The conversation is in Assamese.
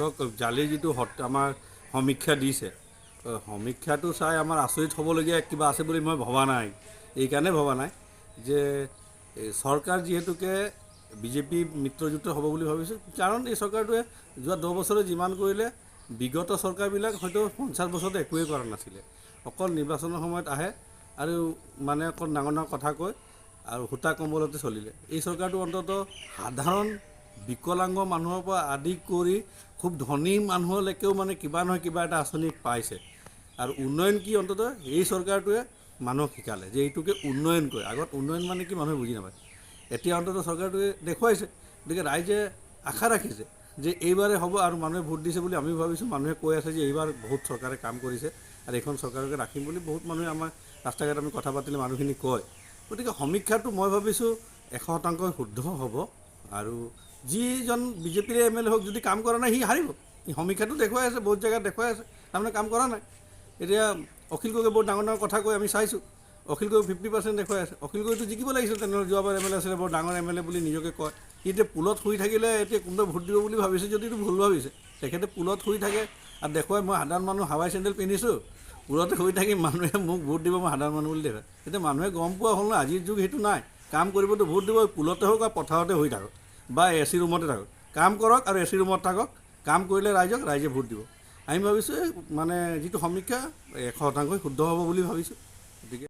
চাওক জালি যিটো আমাৰ সমীক্ষা দিছে, সমীক্ষাটো চাই আমাৰ আচৰিত হ'বলগীয়া কিবা আছে বুলি মই ভবা নাই। এইকাৰণে ভবা নাই যে চৰকাৰ যিহেতুকে বিজেপি মিত্ৰজোঁট হ'ব বুলি ভাবিছোঁ, কাৰণ এই চৰকাৰটোৱে যোৱা 10 বছৰে যিমান কৰিলে বিগত চৰকাৰবিলাক হয়তো 50 বছৰতে একোৱেই কৰা নাছিলে। অকল নিৰ্বাচনৰ সময়ত আহে আৰু মানে অকল ডাঙৰ ডাঙৰ কথা কয় আৰু সূতা কম্বলতে চলিলে। এই চৰকাৰটো অন্ততঃ সাধাৰণ বিকলাংগ মানুহৰ পৰা আদি কৰি খুব ধনী মানুহলৈকেও মানে কিবা নহয় কিবা এটা আঁচনি পাইছে। আৰু উন্নয়ন কি অন্ততঃ এই চৰকাৰটোৱে মানুহক শিকালে যে এইটোকে উন্নয়ন কৰে। আগত উন্নয়ন মানে কি মানুহে বুজি নাপায়, এতিয়া অন্ততঃ চৰকাৰটোৱে দেখুৱাইছে। গতিকে ৰাইজে আশা ৰাখিছে যে এইবাৰে হ'ব আৰু মানুহে ভোট দিছে বুলি আমি ভাবিছোঁ। মানুহে কৈ আছে যে এইবাৰ বহুত চৰকাৰে কাম কৰিছে আৰু এইখন চৰকাৰকে ৰাখিম বুলি বহুত মানুহে আমাৰ ৰাস্তা ঘাট আমি কথা পাতিলে মানুহখিনি কয়। গতিকে সমীক্ষাটো মই ভাবিছোঁ 100% শুদ্ধ হ'ব আৰু যিজন বিজেপিৰে MLA হওক যদি কাম কৰা নাই সি হাৰিব। সমীক্ষাটো দেখুৱাই আছে, বহুত জেগাত দেখুৱাই আছে, তাৰমানে কাম কৰা নাই। এতিয়া অখিল গগৈয়ে বহুত ডাঙৰ ডাঙৰ কথা কৈ আমি চাইছোঁ, অখিল গগৈ 50% দেখুৱাই আছে। অখিল গগৈটো জিকিব লাগিছিল তেনেহ'লে, যোৱাবাৰ MLA আছিলে, বৰ ডাঙৰ MLA বুলি নিজকে কয়। সি এতিয়া পুলত শুই থাকিলে এতিয়া কোনোবাই ভোট দিব বুলি ভাবিছে যদিও ভুল ভাবিছে। তেখেতে পুলত শুই থাকে আৰু দেখুৱাই মই সাধাৰণ মানুহ হাৱাই চেণ্ডেল পিন্ধিছোঁ, পুলতে শুই থাকি মানুহে মোক ভোট দিব, মই সাধাৰণ মানুহ বুলি দেখুৱাই। এতিয়া মানুহে গম পোৱা হ'ল ন, আজিৰ যুগ সেইটো নাই। কাম কৰিবতো ভোট দিব, পুলতে হওক বা পথাৰতে হৈ থাকক বা AC ৰুমতে থাকক, কাম কৰক আৰু AC ৰুমত থাকক। কাম কৰিলে ৰাইজে ভোট দিব। আমি ভাবিছোঁ মানে যিটো সমীক্ষা 100% শুদ্ধ হ'ব বুলি ভাবিছোঁ। গতিকে